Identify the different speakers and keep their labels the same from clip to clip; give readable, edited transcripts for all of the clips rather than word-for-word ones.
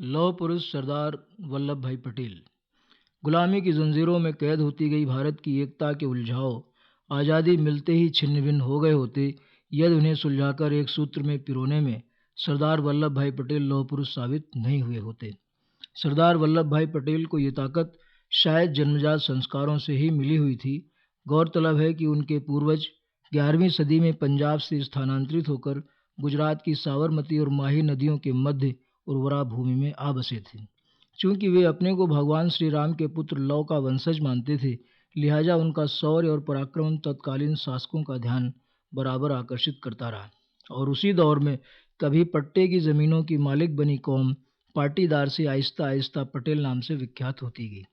Speaker 1: लौह पुरुष सरदार वल्लभ भाई पटेल। गुलामी की जंजीरों में कैद होती गई भारत की एकता के उलझाव आज़ादी मिलते ही छिन्न भिन्न हो गए होते, यदि उन्हें सुलझाकर एक सूत्र में पिरोने में सरदार वल्लभ भाई पटेल लौह पुरुष साबित नहीं हुए होते। सरदार वल्लभ भाई पटेल को ये ताकत शायद जन्मजात संस्कारों से ही मिली हुई थी। गौरतलब है कि उनके पूर्वज 11वीं सदी में पंजाब से स्थानांतरित होकर गुजरात की साबरमती और माही नदियों के मध्य उर्वरा भूमि में आ बसे थे। चूंकि वे अपने को भगवान श्री राम के पुत्र लव का वंशज मानते थे, लिहाजा उनका शौर्य और पराक्रम तत्कालीन शासकों का ध्यान बराबर आकर्षित करता रहा। और उसी दौर में कभी पट्टे की जमीनों की मालिक बनी कौम पाटीदार से आहिस्ता आहिस्ता पटेल नाम से विख्यात होती गई।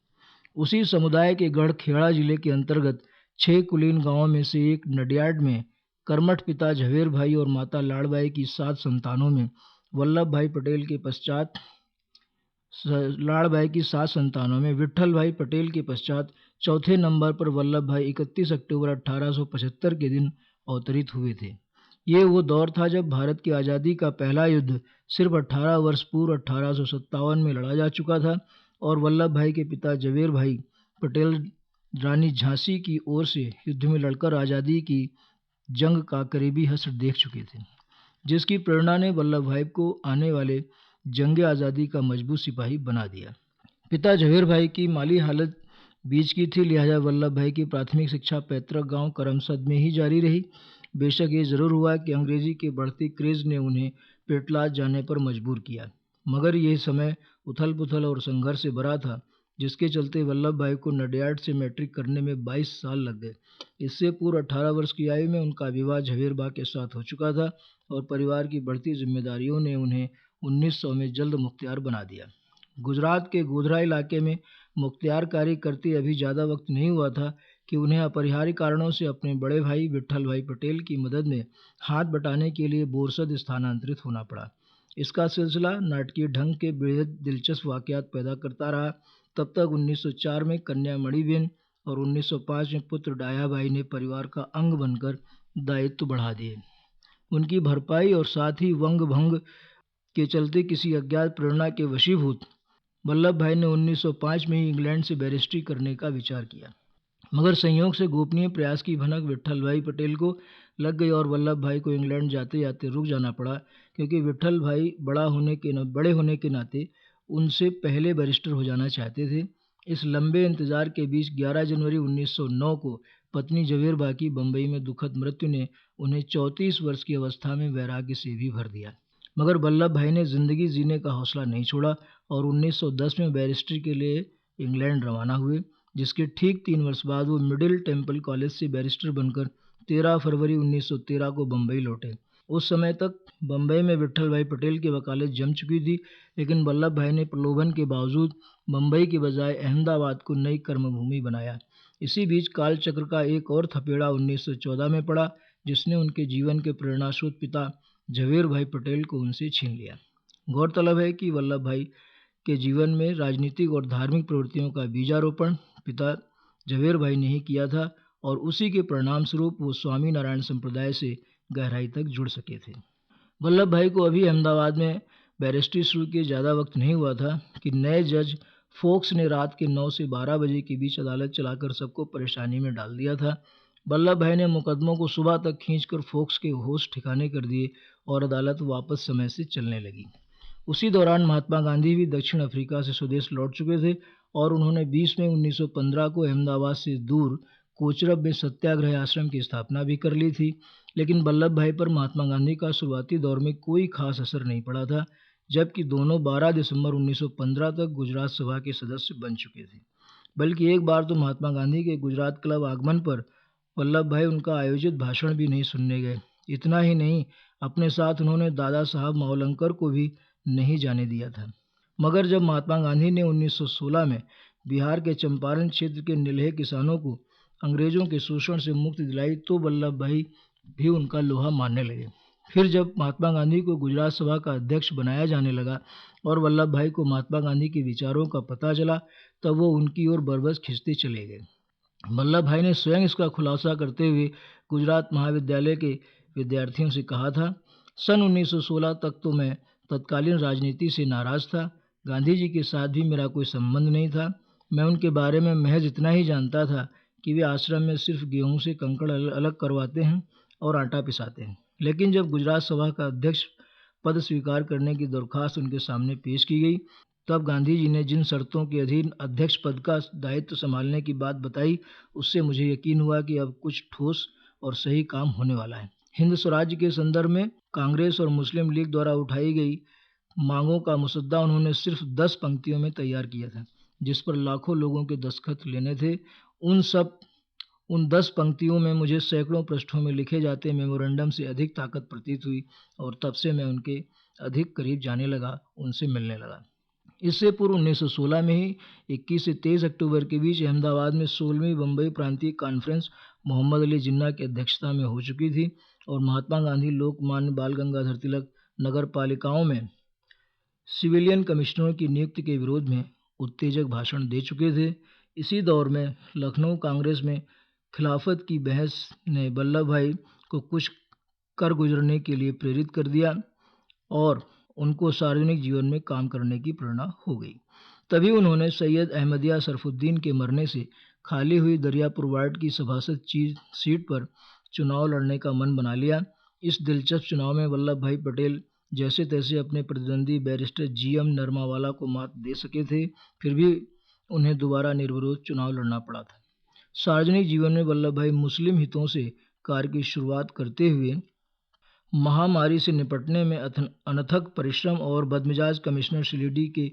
Speaker 1: उसी समुदाय के गढ़खेड़ा जिले के अंतर्गत 6 कुलीन गांवों में से एक नडियाड में कर्मठ पिता झवेर भाई और माता लाड़बाई की 7 संतानों में वल्लभ भाई पटेल के पश्चात लाड़बाई की 7 संतानों में विट्ठल भाई पटेल के पश्चात चौथे नंबर पर वल्लभ भाई 31 अक्टूबर 1875 के दिन अवतरित हुए थे। ये वो दौर था जब भारत की आज़ादी का पहला युद्ध सिर्फ 18 वर्ष पूर्व 1857 में लड़ा जा चुका था और वल्लभ भाई के पिता झवेर भाई पटेल रानी झांसी की ओर से युद्ध में लड़कर आज़ादी की जंग का करीबी हश्र देख चुके थे, जिसकी प्रेरणा ने वल्लभ भाई को आने वाले जंग आज़ादी का मजबूत सिपाही बना दिया। पिता झवेर भाई की माली हालत बीच की थी, लिहाजा वल्लभ भाई की प्राथमिक शिक्षा पैतृक गांव करमसद में ही जारी रही। बेशक ये जरूर हुआ कि अंग्रेजी के बढ़ती क्रेज ने उन्हें पेटलाद जाने पर मजबूर किया, मगर यह समय उथल पुथल और संघर्ष से भरा था, जिसके चलते वल्लभ भाई को नडियाड से मैट्रिक करने में 22 साल लग गए। इससे पूर्व 18 वर्ष की आयु में उनका विवाह झवेर बा के साथ हो चुका था और परिवार की बढ़ती जिम्मेदारियों ने उन्हें 1900 में जल्द मुख्तियार बना दिया। गुजरात के गोधरा इलाके में मुख्तियारकारी करते अभी ज़्यादा वक्त नहीं हुआ था कि उन्हें अपरिहार्य कारणों से अपने बड़े भाई विट्ठल भाई पटेल की मदद में हाथ बटाने के लिए बोरसद स्थानांतरित होना पड़ा। इसका सिलसिला नाटकीय ढंग के बेहद दिलचस्प वाक़यात पैदा करता रहा। तब तक 1904 में कन्या मणिबेन और 1905 में पुत्र डायाबाई ने परिवार का अंग बनकर दायित्व बढ़ा दिए। उनकी भरपाई और साथ ही वंग भंग के चलते किसी अज्ञात प्रेरणा के वशीभूत वल्लभ भाई ने 1905 में ही इंग्लैंड से बैरिस्ट्री करने का विचार किया, मगर संयोग से गोपनीय प्रयास की भनक विट्ठल भाई पटेल को लग गई और वल्लभ भाई को इंग्लैंड जाते जाते रुक जाना पड़ा, क्योंकि विट्ठल भाई बड़े होने के नाते उनसे पहले बैरिस्टर हो जाना चाहते थे। इस लंबे इंतजार के बीच 11 जनवरी 1909 को पत्नी झवेर बा की बम्बई में दुखद मृत्यु ने उन्हें 34 वर्ष की अवस्था में वैराग्य से भी भर दिया, मगर वल्लभ भाई ने जिंदगी जीने का हौसला नहीं छोड़ा और 1910 में बैरिस्ट्री के लिए इंग्लैंड रवाना हुए, जिसके ठीक 3 वर्ष बाद वो मिडिल टेम्पल कॉलेज से बैरिस्टर बनकर 13 फरवरी 1913 को बम्बई लौटे। उस समय तक बम्बई में विट्ठल भाई पटेल की वकालत जम चुकी थी, लेकिन वल्लभ भाई ने प्रलोभन के बावजूद बम्बई के बजाय अहमदाबाद को नई कर्मभूमि बनाया। इसी बीच कालचक्र का एक और थपेड़ा 1914 में पड़ा, जिसने उनके जीवन के प्रेरणास्रोत पिता झवेर भाई पटेल को उनसे छीन लिया। गौरतलब है कि वल्लभ भाई के जीवन में राजनीतिक और धार्मिक प्रवृत्तियों का बीजारोपण पिता झवेर भाई ने ही किया था और उसी के परिणाम स्वरूप वो स्वामी नारायण संप्रदाय से गहराई तक जुड़ सके थे। वल्लभ भाई को अभी अहमदाबाद में बैरिस्ट्री शुरू किए ज़्यादा वक्त नहीं हुआ था कि नए जज फोक्स ने रात के 9 से 12 बजे के बीच अदालत चलाकर सबको परेशानी में डाल दिया था। वल्लभ भाई ने मुकदमों को सुबह तक खींचकर फोक्स के होश ठिकाने कर दिए और अदालत वापस समय से चलने लगी। उसी दौरान महात्मा गांधी भी दक्षिण अफ्रीका से स्वदेश लौट चुके थे और उन्होंने 20 मई 1915 को अहमदाबाद से दूर कोचरब में सत्याग्रह आश्रम की स्थापना भी कर ली थी, लेकिन वल्लभ भाई पर महात्मा गांधी का शुरुआती दौर में कोई खास असर नहीं पड़ा था, जबकि दोनों 12 दिसंबर 1915 तक गुजरात सभा के सदस्य बन चुके थे। बल्कि एक बार तो महात्मा गांधी के गुजरात क्लब आगमन पर वल्लभ भाई उनका आयोजित भाषण भी नहीं सुनने गए। इतना ही नहीं, अपने साथ उन्होंने दादा साहब मावलंकर को भी नहीं जाने दिया था। मगर जब महात्मा गांधी ने 1916 में बिहार के चंपारण क्षेत्र के निलहे किसानों को अंग्रेजों के शोषण से मुक्ति दिलाई, तो वल्लभ भाई भी उनका लोहा मानने लगे। फिर जब महात्मा गांधी को गुजरात सभा का अध्यक्ष बनाया जाने लगा और वल्लभ भाई को महात्मा गांधी के विचारों का पता चला, तब वो उनकी ओर बरबस खिंचते चले गए। वल्लभ भाई ने स्वयं इसका खुलासा करते हुए गुजरात महाविद्यालय के विद्यार्थियों से कहा था, सन 1916 तक तो मैं तत्कालीन राजनीति से नाराज था, गांधी जी के साथ भी मेरा कोई संबंध नहीं था। मैं उनके बारे में महज इतना ही जानता था कि वे आश्रम में सिर्फ गेहूं से कंकड़ अलग करवाते हैं और आटा पिसाते हैं। लेकिन जब गुजरात सभा का अध्यक्ष पद स्वीकार करने की दरख्वास्त उनके सामने पेश की गई, तब गांधी जी ने जिन शर्तों के अधीन अध्यक्ष पद का दायित्व संभालने की बात बताई, उससे मुझे यकीन हुआ कि अब कुछ ठोस और सही काम होने वाला है। हिंद स्वराज्य के संदर्भ में कांग्रेस और मुस्लिम लीग द्वारा उठाई गई मांगों का मुसद्दा उन्होंने सिर्फ 10 पंक्तियों में तैयार किया था, जिस पर लाखों लोगों के दस्तखत लेने थे। उन 10 पंक्तियों में मुझे सैकड़ों पृष्ठों में लिखे जाते मेमोरेंडम से अधिक ताकत प्रतीत हुई और तब से मैं उनके अधिक करीब जाने लगा, उनसे मिलने लगा। इससे पूर्व 1916 में ही 21 से 23 अक्टूबर के बीच अहमदाबाद में 16वीं बम्बई प्रांतीय कॉन्फ्रेंस मोहम्मद अली जिन्ना की अध्यक्षता में हो चुकी थी और महात्मा गांधी, लोकमान्य बाल गंगाधर तिलक नगर पालिकाओं में सिविलियन कमिश्नरों की नियुक्ति के विरोध में उत्तेजक भाषण दे चुके थे। इसी दौर में लखनऊ कांग्रेस में खिलाफत की बहस ने वल्लभ भाई को कुछ कर गुजरने के लिए प्रेरित कर दिया और उनको सार्वजनिक जीवन में काम करने की प्रेरणा हो गई। तभी उन्होंने सैयद अहमदिया सरफुद्दीन के मरने से खाली हुई दरियापुर वार्ड की सभासद सीट पर चुनाव लड़ने का मन बना लिया। इस दिलचस्प चुनाव में वल्लभ भाई पटेल जैसे तैसे अपने प्रतिद्वंदी बैरिस्टर GM नरमावाला को मात दे सके थे, फिर भी उन्हें दोबारा निर्विरोध चुनाव लड़ना पड़ा था। सार्वजनिक जीवन में वल्लभ भाई मुस्लिम हितों से कार्य की शुरुआत करते हुए महामारी से निपटने में अनथक परिश्रम और बदमिजाज कमिश्नर शिलीडी के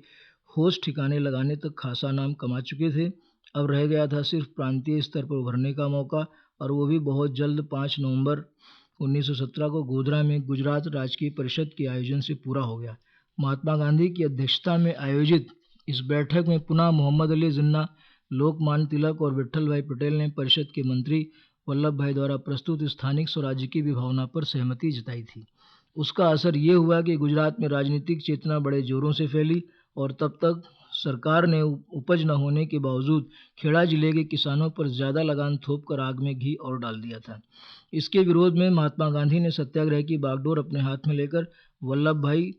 Speaker 1: होश ठिकाने लगाने तक खासा नाम कमा चुके थे। अब रह गया था सिर्फ प्रांतीय स्तर पर उभरने का मौका, और वो भी बहुत जल्द। 5 नवंबर 1917 को गोधरा में गुजरात राजकीय परिषद के आयोजन से पूरा हो गया। महात्मा गांधी की अध्यक्षता में आयोजित इस बैठक में पुनः मोहम्मद अली जिन्ना, लोकमान्य तिलक और विट्ठल भाई पटेल ने परिषद के मंत्री वल्लभ भाई द्वारा प्रस्तुत स्थानिक स्वराज्य की विभावना पर सहमति जताई थी। उसका असर ये हुआ कि गुजरात में राजनीतिक चेतना बड़े जोरों से फैली और तब तक सरकार ने उपज न होने के बावजूद खेड़ा जिले के किसानों पर ज़्यादा लगान थोपकर आग में घी और डाल दिया था। इसके विरोध में महात्मा गांधी ने सत्याग्रह की बागडोर अपने हाथ में लेकर वल्लभ भाई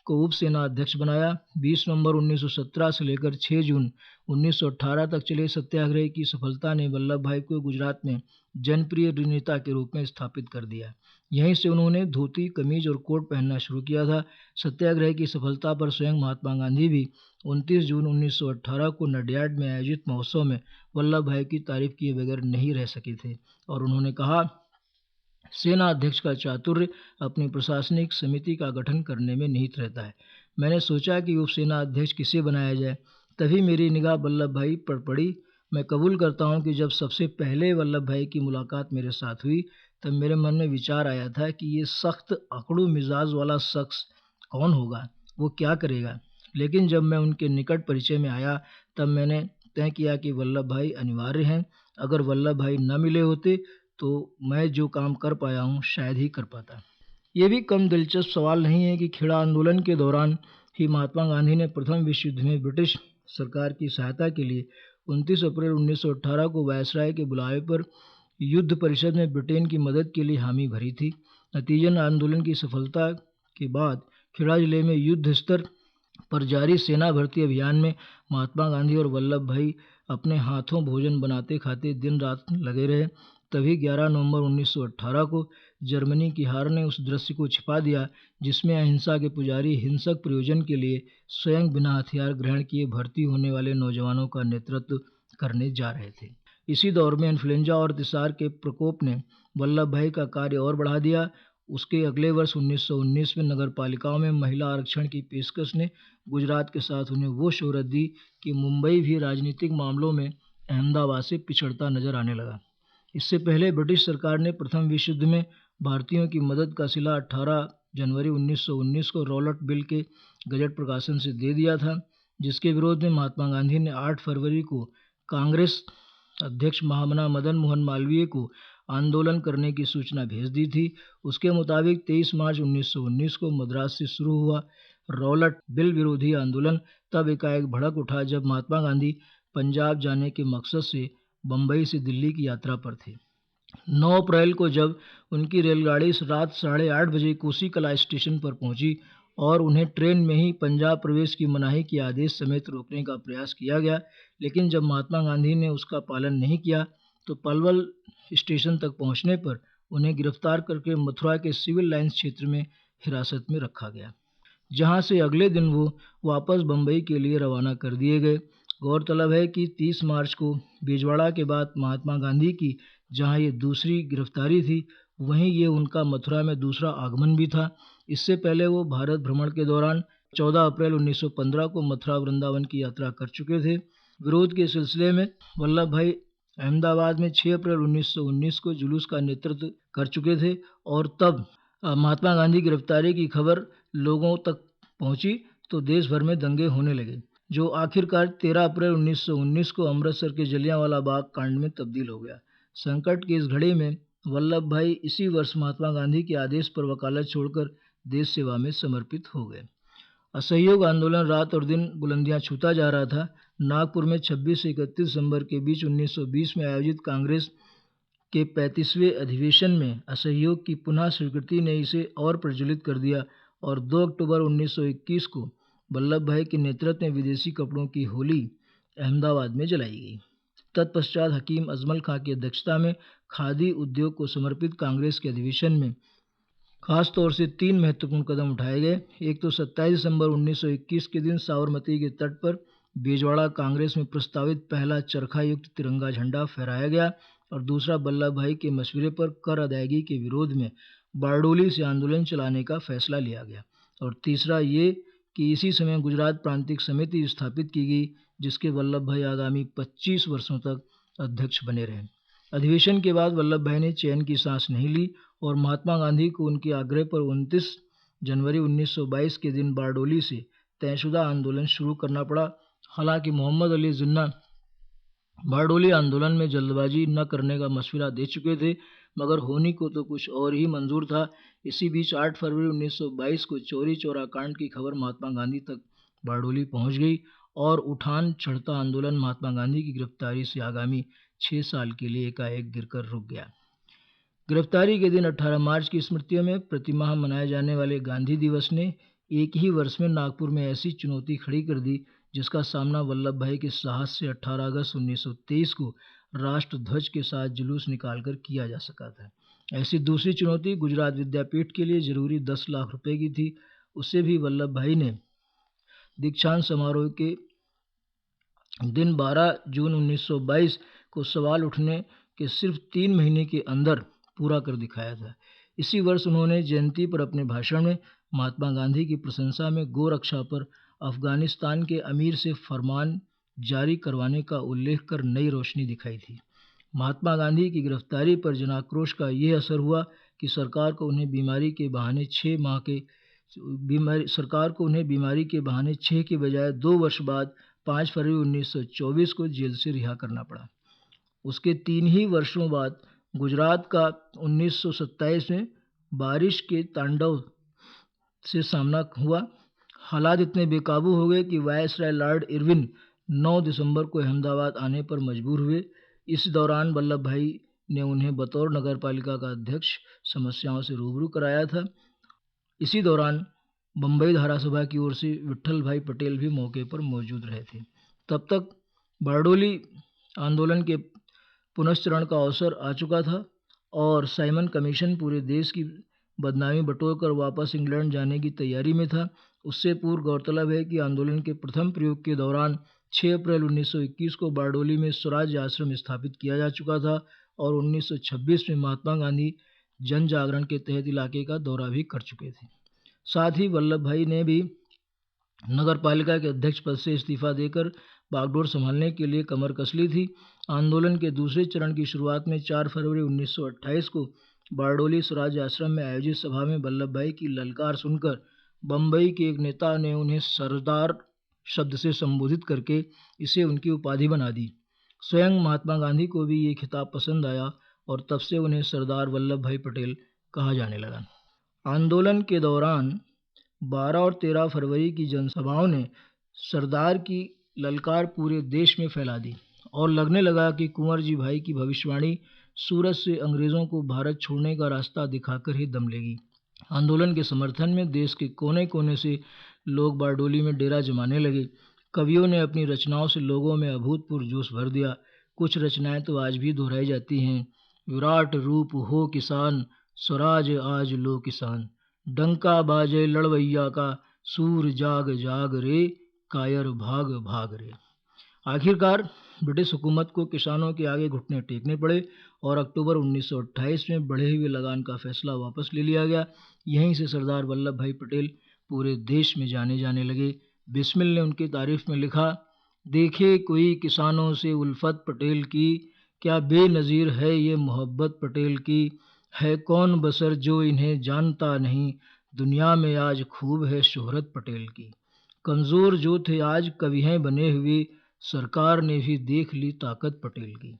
Speaker 1: को उप सेना अध्यक्ष बनाया। 20 नवंबर 1917 से लेकर 6 जून 1918 तक चले सत्याग्रह की सफलता ने वल्लभ भाई को गुजरात में जनप्रिय नेता के रूप में स्थापित कर दिया। यहीं से उन्होंने धोती, कमीज और कोट पहनना शुरू किया था। सत्याग्रह की सफलता पर स्वयं महात्मा गांधी भी 29 जून 1918 को नडियाड में आयोजित महोत्सव में वल्लभ भाई की तारीफ किए बगैर नहीं रह सके थे और उन्होंने कहा, सेना अध्यक्ष का चातुर्य अपनी प्रशासनिक समिति का गठन करने में निहित रहता है। मैंने सोचा कि उप सेना अध्यक्ष किसे बनाया जाए, तभी मेरी निगाह वल्लभ भाई पर पड़ी। मैं कबूल करता हूं कि जब सबसे पहले वल्लभ भाई की मुलाकात मेरे साथ हुई, तब मेरे मन में विचार आया था कि ये सख्त अकड़ू मिजाज वाला शख्स कौन होगा, वो क्या करेगा। लेकिन जब मैं उनके निकट परिचय में आया, तब मैंने तय किया कि वल्लभ भाई अनिवार्य हैं। अगर वल्लभ भाई न मिले होते तो मैं जो काम कर पाया हूँ शायद ही कर पाता। ये भी कम दिलचस्प सवाल नहीं है कि खेड़ा आंदोलन के दौरान ही महात्मा गांधी ने प्रथम विश्व युद्ध में ब्रिटिश सरकार की सहायता के लिए 29 अप्रैल 1918 को वायसराय के बुलावे पर युद्ध परिषद में ब्रिटेन की मदद के लिए हामी भरी थी। नतीजन आंदोलन की सफलता के बाद खेड़ा जिले में युद्ध स्तर पर जारी सेना भर्ती अभियान में महात्मा गांधी और वल्लभ भाई अपने हाथों भोजन बनाते खाते दिन रात लगे रहे। तभी 11 नवंबर 1918 को जर्मनी की हार ने उस दृश्य को छिपा दिया जिसमें अहिंसा के पुजारी हिंसक प्रयोजन के लिए स्वयं बिना हथियार ग्रहण किए भर्ती होने वाले नौजवानों का नेतृत्व करने जा रहे थे। इसी दौर में इन्फ्लुएंजा और तिसार के प्रकोप ने वल्लभ भाई का कार्य और बढ़ा दिया। उसके अगले वर्ष 1919 में नगर पालिकाओं में महिला आरक्षण की पेशकश ने गुजरात के साथ उन्हें वो शोहरत दी कि मुंबई भी राजनीतिक मामलों में अहमदाबाद से पिछड़ता नजर आने लगा। इससे पहले ब्रिटिश सरकार ने प्रथम विश्व युद्ध में भारतीयों की मदद का सिला 18 जनवरी 1919 को रॉलट बिल के गजट प्रकाशन से दे दिया था, जिसके विरोध में महात्मा गांधी ने 8 फरवरी को कांग्रेस अध्यक्ष महामना मदन मोहन मालवीय को आंदोलन करने की सूचना भेज दी थी। उसके मुताबिक 23 मार्च 1919 को मद्रास से शुरू हुआ रॉलट बिल विरोधी आंदोलन तब एकाएक भड़क उठा जब महात्मा गांधी पंजाब जाने के मकसद से बम्बई से दिल्ली की यात्रा पर थे। 9 अप्रैल को जब उनकी रेलगाड़ी रात 8:30 बजे कोसी कला स्टेशन पर पहुंची और उन्हें ट्रेन में ही पंजाब प्रवेश की मनाही के आदेश समेत रोकने का प्रयास किया गया, लेकिन जब महात्मा गांधी ने उसका पालन नहीं किया तो पलवल स्टेशन तक पहुंचने पर उन्हें गिरफ्तार करके मथुरा के सिविल लाइंस क्षेत्र में हिरासत में रखा गया, जहां से अगले दिन वो वापस बम्बई के लिए रवाना कर दिए गए। गौरतलब है कि 30 मार्च को बिजवाड़ा के बाद महात्मा गांधी की जहां ये दूसरी गिरफ्तारी थी, वहीं ये उनका मथुरा में दूसरा आगमन भी था। इससे पहले वो भारत भ्रमण के दौरान 14 अप्रैल 1915 को मथुरा वृंदावन की यात्रा कर चुके थे। विरोध के सिलसिले में वल्लभ भाई अहमदाबाद में 6 अप्रैल 1919 को जुलूस का नेतृत्व कर चुके थे, और तब महात्मा गांधी की गिरफ्तारी की खबर लोगों तक पहुंची तो देश भर में दंगे होने लगे, जो आखिरकार 13 अप्रैल 1919 को अमृतसर के जलियांवाला बाग कांड में तब्दील हो गया। संकट की इस घड़ी में वल्लभ भाई इसी वर्ष महात्मा गांधी के आदेश पर वकालत छोड़कर देश सेवा में समर्पित हो गए। असहयोग आंदोलन रात और दिन बुलंदियां छूता जा रहा था। नागपुर में 26 से 31 दिसंबर के बीच 1920 में आयोजित कांग्रेस के 35वें अधिवेशन में असहयोग की पुनः स्वीकृति ने इसे और प्रज्वलित कर दिया, और 2 अक्टूबर 1921 को वल्लभ भाई के नेतृत्व में विदेशी कपड़ों की होली अहमदाबाद में जलाई गई। तत्पश्चात हकीम अजमल खां की अध्यक्षता में खादी उद्योग को समर्पित कांग्रेस के अधिवेशन में खास तौर से 3 महत्वपूर्ण कदम उठाए गए। एक तो 27 दिसंबर 1921 के दिन साबरमती के तट पर बिजवाड़ा कांग्रेस में प्रस्तावित पहला चरखा युक्त तिरंगा झंडा फहराया गया, और दूसरा वल्लभ भाई के मशवरे पर कर अदायगी के विरोध में बारडोली से आंदोलन चलाने का फैसला लिया गया, और तीसरा ये कि इसी समय गुजरात प्रांतिक समिति स्थापित की गई, जिसके वल्लभ भाई आगामी 25 वर्षों तक अध्यक्ष बने रहे। अधिवेशन के बाद वल्लभ भाई ने चैन की सांस नहीं ली, और महात्मा गांधी को उनके आग्रह पर 29 जनवरी 1922 के दिन बारडोली से तयशुदा आंदोलन शुरू करना पड़ा। हालांकि मोहम्मद अली जिन्ना बारडोली आंदोलन में जल्दबाजी न करने का मशवरा दे चुके थे, मगर होनी को तो कुछ और ही मंजूर था। इसी बीच 8 फरवरी 1922 को चौरी चौरा कांड की खबर महात्मा गांधी तक बारडोली पहुंच गई, और उठान चढ़ता आंदोलन महात्मा गांधी की गिरफ्तारी से आगामी 6 साल के लिए एकाएक गिरकर रुक गया। गिरफ्तारी के दिन 18 मार्च की स्मृतियों में प्रतिमाह मनाए जाने वाले गांधी दिवस ने एक ही वर्ष में नागपुर में ऐसी चुनौती खड़ी कर दी, जिसका सामना वल्लभ भाई के साहस से 18 अगस्त 1923 को राष्ट्र ध्वज के साथ जुलूस निकालकर किया जा सका था। ऐसी दूसरी चुनौती गुजरात विद्यापीठ के लिए जरूरी 10 लाख रुपए की थी। उसे भी वल्लभ भाई ने दीक्षांत समारोह के दिन 12 जून 1922 को सवाल उठने के सिर्फ 3 महीने के अंदर पूरा कर दिखाया था। इसी वर्ष उन्होंने जयंती पर अपने भाषण में महात्मा गांधी की प्रशंसा में गोरक्षा पर अफगानिस्तान के अमीर से फरमान जारी करवाने का उल्लेख कर नई रोशनी दिखाई थी। महात्मा गांधी की गिरफ्तारी पर जनाक्रोश का ये असर हुआ कि सरकार को उन्हें बीमारी के बहाने 6 के बजाय 2 वर्ष बाद 5 फरवरी 1924 को जेल से रिहा करना पड़ा। उसके 3 ही वर्षों बाद गुजरात का 1927 में बारिश के तांडव से सामना हुआ। हालात इतने बेकाबू हो गए कि वायसराय लॉर्ड इरविन 9 दिसंबर को अहमदाबाद आने पर मजबूर हुए। इस दौरान वल्लभ भाई ने उन्हें बतौर नगर पालिका का अध्यक्ष समस्याओं से रूबरू कराया था। इसी दौरान बम्बई धारासभा की ओर से विट्ठल भाई पटेल भी मौके पर मौजूद रहे थे। तब तक बारडोली आंदोलन के पुनश्चरण का अवसर आ चुका था, और साइमन कमीशन पूरे देश की बदनामी बटोरकर वापस इंग्लैंड जाने की तैयारी में था। उससे पूर्व गौरतलब है कि आंदोलन के प्रथम प्रयोग के दौरान 6 अप्रैल 1921 को बारडोली में स्वराज आश्रम स्थापित किया जा चुका था, और 1926 में महात्मा गांधी जन जागरण के तहत इलाके का दौरा भी कर चुके थे। साथ ही वल्लभ भाई ने भी नगर पालिका के अध्यक्ष पद से इस्तीफा देकर बागडोर संभालने के लिए कमर कस ली थी। आंदोलन के दूसरे चरण की शुरुआत में 4 फरवरी 1928 को बारडोली स्वराज आश्रम में आयोजित सभा में वल्लभ भाई की ललकार सुनकर बम्बई के एक नेता ने उन्हें सरदार शब्द से संबोधित करके इसे उनकी उपाधि बना दी। स्वयं महात्मा गांधी को भी ये खिताब पसंद आया, और तब से उन्हें सरदार वल्लभ भाई पटेल कहा जाने लगा। आंदोलन के दौरान 12 और 13 फरवरी की जनसभाओं ने सरदार की ललकार पूरे देश में फैला दी, और लगने लगा कि कुंवर जी भाई की भविष्यवाणी सूरत से अंग्रेज़ों को भारत छोड़ने का रास्ता दिखाकर ही दम लेगी। आंदोलन के समर्थन में देश के कोने कोने से लोग बारडोली में डेरा जमाने लगे। कवियों ने अपनी रचनाओं से लोगों में अभूतपूर्व जोश भर दिया। कुछ रचनाएं तो आज भी दोहराई जाती हैं। विराट रूप हो किसान, स्वराज आज लो किसान, डंका बाजे लड़वैया का, सूर जाग जाग रे, कायर भाग भाग रे। आखिरकार ब्रिटिश हुकूमत को किसानों के आगे घुटने टेकने पड़े और अक्टूबर 1928 में बढ़े हुए लगान का फैसला वापस ले लिया गया। यहीं से सरदार वल्लभ भाई पटेल पूरे देश में जाने जाने लगे। बिस्मिल ने उनकी तारीफ में लिखा, देखे कोई किसानों से उल्फत पटेल की, क्या बेनज़ीर है ये मोहब्बत पटेल की, है कौन बसर जो इन्हें जानता नहीं, दुनिया में आज खूब है शोहरत पटेल की। कमज़ोर जो थे आज कवि हैं बने हुए, सरकार ने भी देख ली ताकत पटेल की।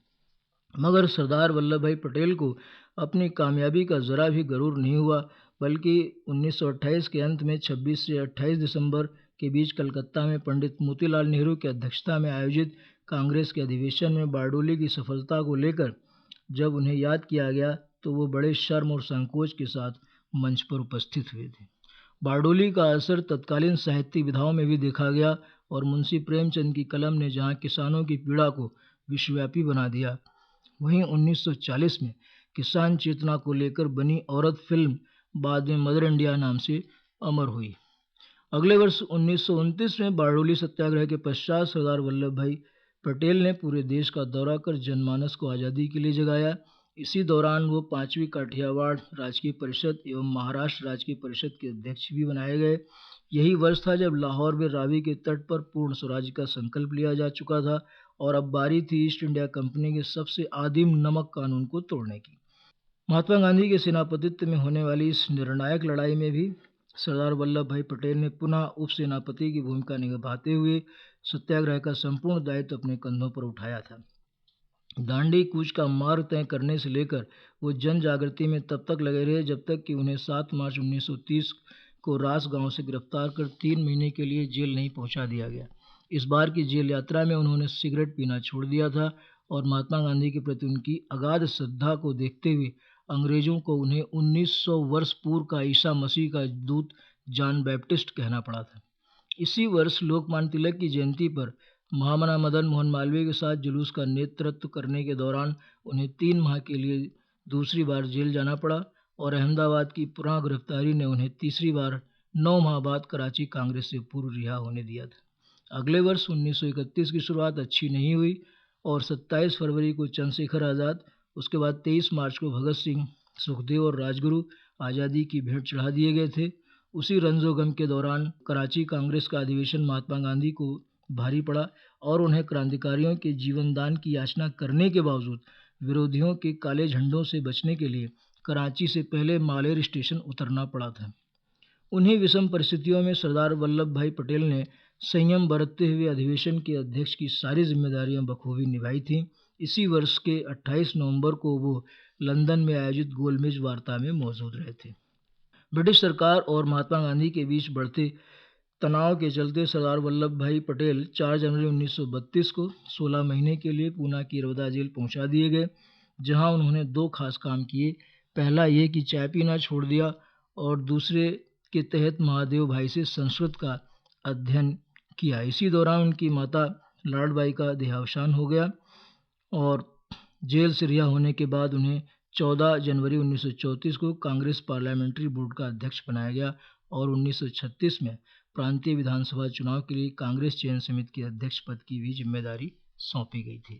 Speaker 1: मगर सरदार वल्लभ भाई पटेल को अपनी कामयाबी का ज़रा भी गरूर नहीं हुआ, बल्कि 1928 के अंत में 26 से 28 दिसंबर के बीच कलकत्ता में पंडित मोतीलाल नेहरू की अध्यक्षता में आयोजित कांग्रेस के अधिवेशन में बारडोली की सफलता को लेकर जब उन्हें याद किया गया तो वो बड़े शर्म और संकोच के साथ मंच पर उपस्थित हुए थे। बारडोली का असर तत्कालीन साहित्यिक विधाओं में भी देखा गया और मुंशी प्रेमचंद की कलम ने जहां किसानों की पीड़ा को विश्वव्यापी बना दिया, वहीं 1940 में किसान चेतना को लेकर बनी औरत फिल्म बाद में मदर इंडिया नाम से अमर हुई। अगले वर्ष 1929 में बारडोली सत्याग्रह के पश्चात सरदार वल्लभ भाई पटेल ने पूरे देश का दौरा कर जनमानस को आज़ादी के लिए जगाया। इसी दौरान वो 5वीं काठियावाड़ राजकीय परिषद एवं महाराष्ट्र राजकीय परिषद के अध्यक्ष भी बनाए गए। यही वर्ष था जब लाहौर में रावी के तट पर पूर्ण स्वराज्य का संकल्प लिया जा चुका था और अब बारी थी ईस्ट इंडिया कंपनी के सबसे आदिम नमक कानून को तोड़ने की। महात्मा गांधी के सेनापतित्व में होने वाली इस निर्णायक लड़ाई में भी सरदार वल्लभ भाई पटेल ने पुनः उप सेनापति की भूमिका निभाते हुए सत्याग्रह का संपूर्ण दायित्व अपने कंधों पर उठाया था। दांडी कूच का मार्ग तय करने से लेकर वो जन जागृति में तब तक लगे रहे जब तक कि उन्हें 7 मार्च 1930 को रास गांव से गिरफ्तार कर 3 महीने के लिए जेल नहीं पहुंचा दिया गया। इस बार की जेल यात्रा में उन्होंने सिगरेट पीना छोड़ दिया था और महात्मा गांधी के प्रति उनकी अगाध श्रद्धा को देखते हुए अंग्रेजों को उन्हें 1900 वर्ष पूर्व का ईसा मसीह का दूत जॉन बैप्टिस्ट कहना पड़ा था। इसी वर्ष लोकमान्य तिलक की जयंती पर महामना मदन मोहन मालवीय के साथ जुलूस का नेतृत्व करने के दौरान उन्हें 3 माह के लिए दूसरी बार जेल जाना पड़ा और अहमदाबाद की पुनः गिरफ्तारी ने उन्हें तीसरी बार 9 माह बाद कराची कांग्रेस से पूर्व रिहा होने दिया था। अगले वर्ष 1931 की शुरुआत अच्छी नहीं हुई और 27 फरवरी को चंद्रशेखर आज़ाद, उसके बाद 23 मार्च को भगत सिंह, सुखदेव और राजगुरु आज़ादी की भेंट चढ़ा दिए गए थे। उसी रंजो गम के दौरान कराची कांग्रेस का अधिवेशन महात्मा गांधी को भारी पड़ा और उन्हें क्रांतिकारियों के जीवनदान की याचना करने के बावजूद विरोधियों के काले झंडों से बचने के लिए कराची से पहले मालेर स्टेशन उतरना पड़ा था। उन्हीं विषम परिस्थितियों में सरदार वल्लभ भाई पटेल ने संयम बरतते हुए अधिवेशन के अध्यक्ष की सारी जिम्मेदारियां बखूबी निभाई थीं। इसी वर्ष के 28 नवंबर को वो लंदन में आयोजित गोलमेज वार्ता में मौजूद रहे थे। ब्रिटिश सरकार और महात्मा गांधी के बीच बढ़ते तनाव के चलते सरदार वल्लभ भाई पटेल 4 जनवरी 1932 को 16 महीने के लिए पूना की रौदा जेल पहुंचा दिए गए, जहां उन्होंने 2 खास काम किए। पहला ये कि चाय पीना छोड़ दिया और दूसरे के तहत महादेव भाई से संस्कृत का अध्ययन किया। इसी दौरान उनकी माता लाडबाई का देहावसान हो गया और जेल से रिहा होने के बाद उन्हें 14 जनवरी 1934 को कांग्रेस पार्लियामेंट्री बोर्ड का अध्यक्ष बनाया गया और 1936 में प्रांतीय विधानसभा चुनाव के लिए कांग्रेस चयन समिति के अध्यक्ष पद की भी जिम्मेदारी सौंपी गई थी।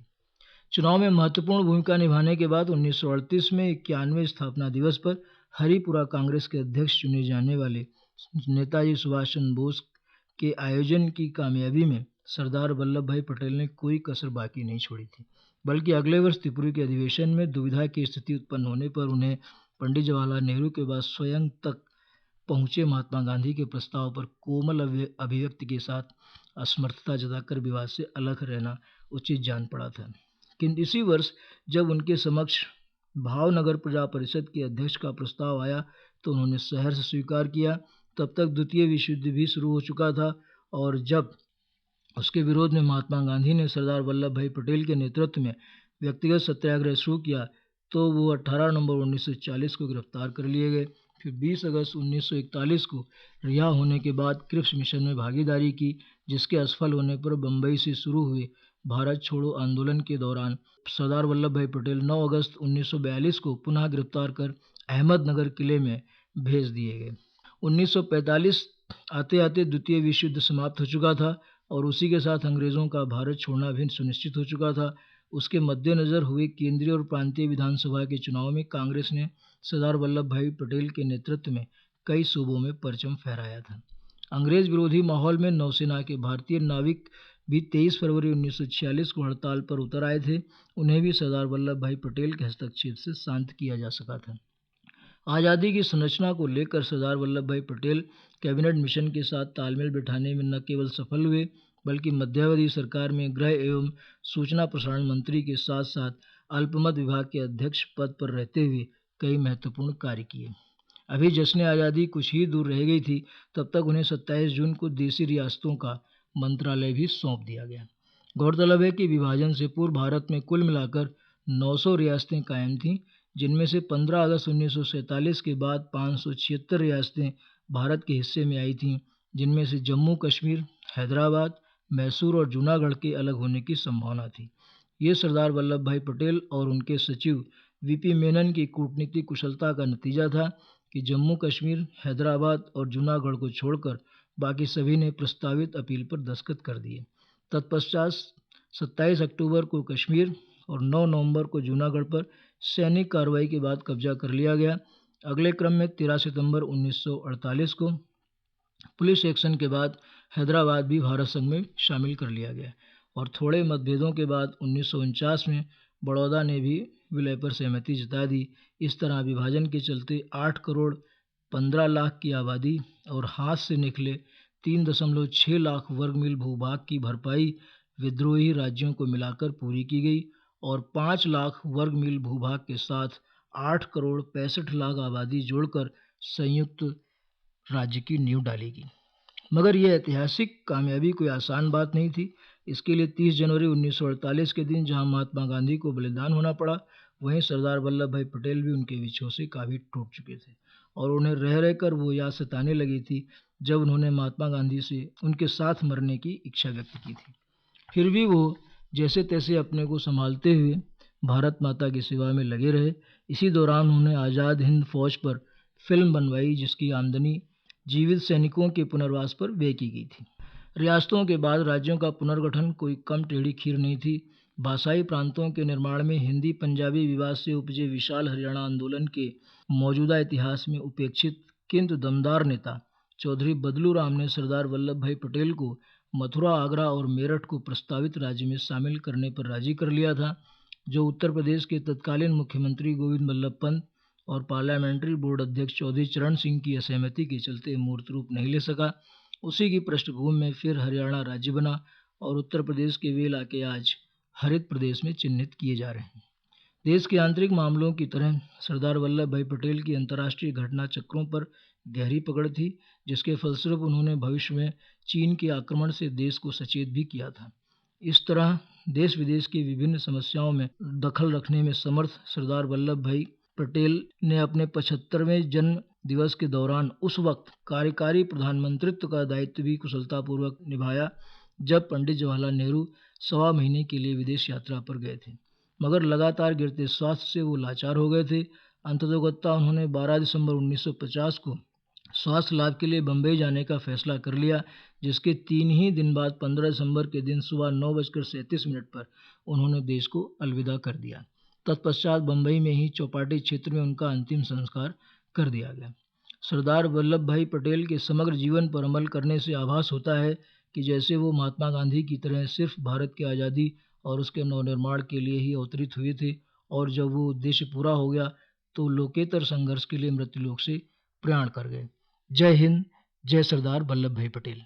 Speaker 1: चुनाव में महत्वपूर्ण भूमिका निभाने के बाद 1938 में 91वें स्थापना दिवस पर हरिपुरा कांग्रेस के अध्यक्ष चुने जाने वाले नेताजी सुभाष चंद्र बोस के आयोजन की कामयाबी में सरदार वल्लभ भाई पटेल ने कोई कसर बाकी नहीं छोड़ी थी, बल्कि अगले वर्ष त्रिपुरा के अधिवेशन में दुविधा की स्थिति उत्पन्न होने पर उन्हें पंडित जवाहरलाल नेहरू के बाद स्वयं तक पहुंचे महात्मा गांधी के प्रस्ताव पर कोमल अभिव्यक्ति के साथ असमर्थता जताकर विवाद से अलग रहना उचित जान पड़ा था। किंतु इसी वर्ष जब उनके समक्ष भावनगर प्रजा परिषद के अध्यक्ष का प्रस्ताव आया तो उन्होंने सहर्ष स्वीकार किया। तब तक द्वितीय विश्व युद्ध भी शुरू हो चुका था और जब उसके विरोध में महात्मा गांधी ने सरदार वल्लभ भाई पटेल के नेतृत्व में व्यक्तिगत सत्याग्रह शुरू किया तो वो 18 नवंबर 1940 को गिरफ्तार कर लिए गए। फिर 20 अगस्त 1941 को रिहा होने के बाद क्रिप्स मिशन में भागीदारी की, जिसके असफल होने पर बम्बई से शुरू हुए भारत छोड़ो आंदोलन के दौरान सरदार वल्लभ भाई पटेल 9 अगस्त 1942 को पुनः गिरफ्तार कर अहमदनगर किले में भेज दिए गए। 1945 आते आते द्वितीय विश्व युद्ध समाप्त हो चुका था और उसी के साथ अंग्रेज़ों का भारत छोड़ना भी सुनिश्चित हो चुका था। उसके मद्देनज़र हुए केंद्रीय और प्रांतीय विधानसभा के चुनाव में कांग्रेस ने सरदार वल्लभ भाई पटेल के नेतृत्व में कई सूबों में परचम फहराया था। अंग्रेज विरोधी माहौल में नौसेना के भारतीय नाविक भी 23 फरवरी 1946 को हड़ताल पर उतर आए थे। उन्हें भी सरदार वल्लभ भाई पटेल के हस्तक्षेप से शांत किया जा सका था। आज़ादी की संरचना को लेकर सरदार वल्लभ भाई पटेल कैबिनेट मिशन के साथ तालमेल बिठाने में न केवल सफल हुए, बल्कि मध्यावधि सरकार में गृह एवं सूचना प्रसारण मंत्री के साथ साथ अल्पमत विभाग के अध्यक्ष पद पर रहते हुए कई महत्वपूर्ण कार्य किए। अभी जश्न आज़ादी कुछ ही दूर रह गई थी, तब तक उन्हें 27 जून को देशी रियासतों का मंत्रालय भी सौंप दिया गया। गौरतलब है कि विभाजन से पूर्व भारत में कुल मिलाकर 900 रियासतें कायम थीं, जिनमें से 15 अगस्त 1947 के बाद 576 रियासतें भारत के हिस्से में आई थीं, जिनमें से जम्मू कश्मीर, हैदराबाद, मैसूर और जूनागढ़ के अलग होने की संभावना थी। ये सरदार वल्लभ भाई पटेल और उनके सचिव वीपी मेनन की कूटनीतिक कुशलता का नतीजा था कि जम्मू कश्मीर, हैदराबाद और जूनागढ़ को छोड़कर बाकी सभी ने प्रस्तावित अपील पर दस्तखत कर दिए। तत्पश्चात 27 अक्टूबर को कश्मीर और 9 नवंबर को जूनागढ़ पर सैनिक कार्रवाई के बाद कब्जा कर लिया गया। अगले क्रम में 13 सितंबर 1948 को पुलिस एक्शन के बाद हैदराबाद भी भारत संघ में शामिल कर लिया गया और थोड़े मतभेदों के बाद 1949 में बड़ौदा ने भी विलय पर सहमति जता दी। इस तरह विभाजन के चलते 8 करोड़ 15 लाख की आबादी और हाथ से निकले 3.6 लाख वर्ग मील भूभाग की भरपाई विद्रोही राज्यों को मिलाकर पूरी की गई और 5 लाख वर्ग मील भूभाग के साथ 8 करोड़ 65 लाख आबादी जोड़कर संयुक्त राज्य की नींव डालेगी। मगर यह ऐतिहासिक कामयाबी कोई आसान बात नहीं थी। इसके लिए 30 जनवरी 1948 के दिन जहां महात्मा गांधी को बलिदान होना पड़ा, वहीं सरदार वल्लभ भाई पटेल भी उनके विछोह से काफ़ी टूट चुके थे और उन्हें रह रहकर वो याद सताने लगी थी जब उन्होंने महात्मा गांधी से उनके साथ मरने की इच्छा व्यक्त की थी। फिर भी वो जैसे तैसे अपने को संभालते हुए भारत माता की सेवा में लगे रहे। इसी दौरान उन्होंने आज़ाद हिंद फौज पर फिल्म बनवाई, जिसकी आमदनी जीवित सैनिकों के पुनर्वास पर व्यय की गई थी। रियासतों के बाद राज्यों का पुनर्गठन कोई कम टेढ़ी खीर नहीं थी। भाषाई प्रांतों के निर्माण में हिंदी पंजाबी विवाद से उपजे विशाल हरियाणा आंदोलन के मौजूदा इतिहास में उपेक्षित किंतु दमदार नेता चौधरी बदलू राम ने सरदार वल्लभ भाई पटेल को मथुरा, आगरा और मेरठ को प्रस्तावित राज्य में शामिल करने पर राजी कर लिया था, जो उत्तर प्रदेश के तत्कालीन मुख्यमंत्री गोविंद बल्लभ पंत और पार्लियामेंट्री बोर्ड अध्यक्ष चौधरी चरण सिंह की असहमति के चलते मूर्त रूप नहीं ले सका। उसी की पृष्ठभूमि में फिर हरियाणा राज्य बना और उत्तर प्रदेश के वे इलाके आज हरित प्रदेश में चिन्हित किए जा रहे हैं। देश के आंतरिक मामलों की तरह सरदार वल्लभ भाई पटेल की अंतर्राष्ट्रीय घटना चक्रों पर गहरी पकड़ थी, जिसके फलस्वरूप उन्होंने भविष्य में चीन के आक्रमण से देश को सचेत भी किया था। इस तरह देश विदेश की विभिन्न समस्याओं में दखल रखने में समर्थ सरदार वल्लभ भाई पटेल ने अपने 75वें जन्म दिवस के दौरान उस वक्त कार्यकारी प्रधानमंत्रित्व का दायित्व भी कुशलतापूर्वक निभाया, जब पंडित जवाहरलाल नेहरू 1.25 महीने के लिए विदेश यात्रा पर गए थे। मगर लगातार गिरते स्वास्थ्य से वो लाचार हो गए थे। अंततोगत्वा उन्होंने 12 दिसंबर 1950 को स्वास्थ्य लाभ के लिए बम्बई जाने का फैसला कर लिया, जिसके 3 ही दिन बाद 15 दिसंबर के दिन सुबह 9:37 पर उन्होंने देश को अलविदा कर दिया। तत्पश्चात बम्बई में ही चौपाटी क्षेत्र में उनका अंतिम संस्कार कर दिया गया। सरदार वल्लभ भाई पटेल के समग्र जीवन पर अमल करने से आभास होता है कि जैसे वो महात्मा गांधी की तरह सिर्फ भारत की आज़ादी और उसके नवनिर्माण के लिए ही अवतरित हुए थे, और जब वो उद्देश्य पूरा हो गया तो लोकेतर संघर्ष के लिए मृत्युलोक से प्रयाण कर गए। जय हिंद, जय सरदार वल्लभ भाई पटेल।